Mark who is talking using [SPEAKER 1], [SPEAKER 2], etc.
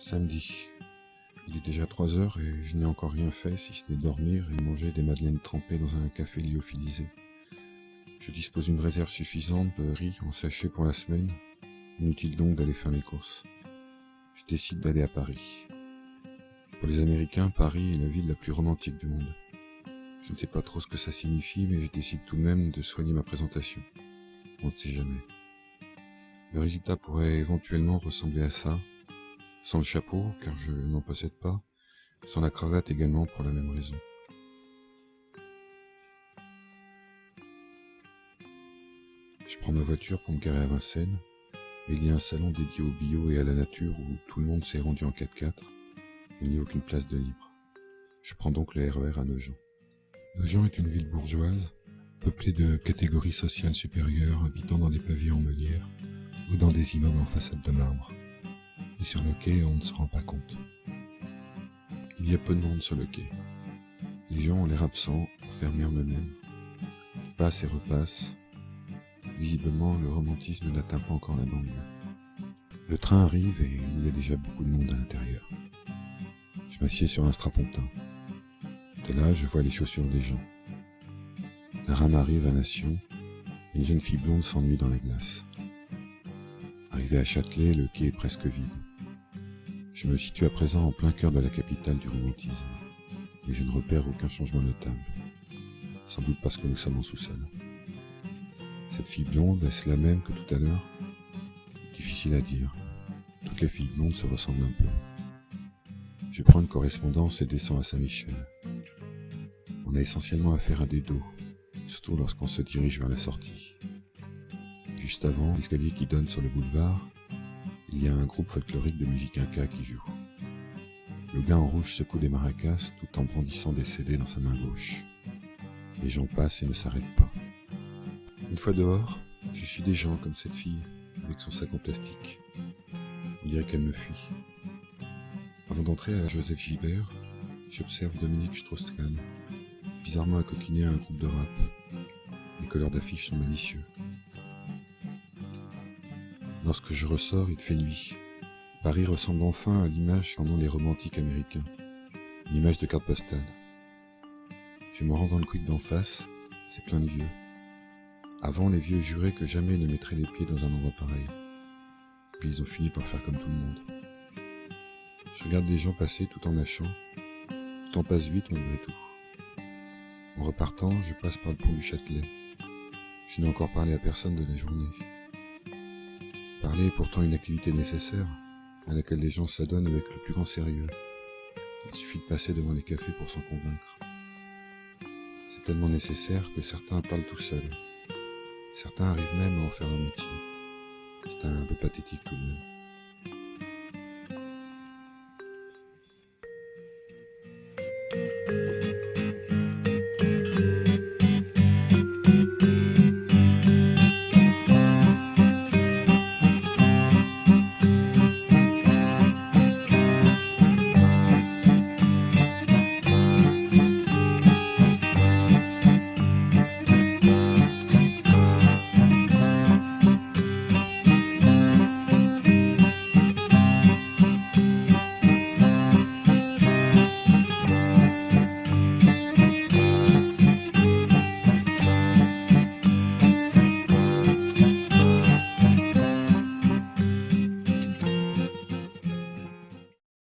[SPEAKER 1] Samedi. Il est déjà 3 heures et je n'ai encore rien fait si ce n'est dormir et manger des madeleines trempées dans un café lyophilisé. Je dispose d'une réserve suffisante de riz en sachet pour la semaine. Inutile donc d'aller faire mes courses. Je décide d'aller à Paris. Pour les Américains, Paris est la ville la plus romantique du monde. Je ne sais pas trop ce que ça signifie, mais je décide tout de même de soigner ma présentation. On ne sait jamais. Le résultat pourrait éventuellement ressembler à ça, sans le chapeau, car je n'en possède pas, sans la cravate également pour la même raison. Je prends ma voiture pour me garer à Vincennes, et il y a un salon dédié au bio et à la nature où tout le monde s'est rendu en 4x4, et il n'y a aucune place de libre. Je prends donc le RER à Nogent. Nogent est une ville bourgeoise, peuplée de catégories sociales supérieures habitant dans des pavillons en meulière ou dans des immeubles en façade de marbre. Et sur le quai, on ne se rend pas compte. Il y a peu de monde sur le quai. Les gens ont l'air absents, enfermés en eux-mêmes. Ils passent et repassent. Visiblement, le romantisme n'atteint pas encore la banlieue. Le train arrive et il y a déjà beaucoup de monde à l'intérieur. Je m'assieds sur un strapontin. De là, je vois les chaussures des gens. La rame arrive à Nation, et une jeune fille blonde s'ennuie dans la glace. Arrivé à Châtelet, le quai est presque vide. Je me situe à présent en plein cœur de la capitale du romantisme, et je ne repère aucun changement notable. Sans doute parce que nous sommes en sous-sol. Cette fille blonde, est-ce la même que tout à l'heure? Difficile à dire. Toutes les filles blondes se ressemblent un peu. Je prends une correspondance et descends à Saint-Michel. On a essentiellement affaire à des dos, surtout lorsqu'on se dirige vers la sortie. Juste avant l'escalier qui donne sur le boulevard, il y a un groupe folklorique de musique inca qui joue. Le gars en rouge secoue des maracas tout en brandissant des CD dans sa main gauche. Les gens passent et ne s'arrêtent pas. Une fois dehors, je suis des gens comme cette fille, avec son sac en plastique. On dirait qu'elle me fuit. Avant d'entrer à Joseph Gibert, j'observe Dominique Strauss-Kahn, bizarrement accoquiné à un groupe de rap. Les couleurs d'affiches sont malicieux. Lorsque je ressors, il fait nuit. Paris ressemble enfin à l'image qu'en ont les romantiques américains. Une image de carte postale. Je me rends dans le quick d'en face, c'est plein de vieux. Avant, les vieux juraient que jamais ils ne mettraient les pieds dans un endroit pareil. Puis ils ont fini par faire comme tout le monde. Je regarde les gens passer tout en mâchant. Le temps passe vite malgré tout. En repartant, je passe par le pont du Châtelet. Je n'ai encore parlé à personne de la journée. Parler est pourtant une activité nécessaire, à laquelle les gens s'adonnent avec le plus grand sérieux. Il suffit de passer devant les cafés pour s'en convaincre. C'est tellement nécessaire que certains parlent tout seuls. Certains arrivent même à en faire leur métier. C'est un peu pathétique tout de même.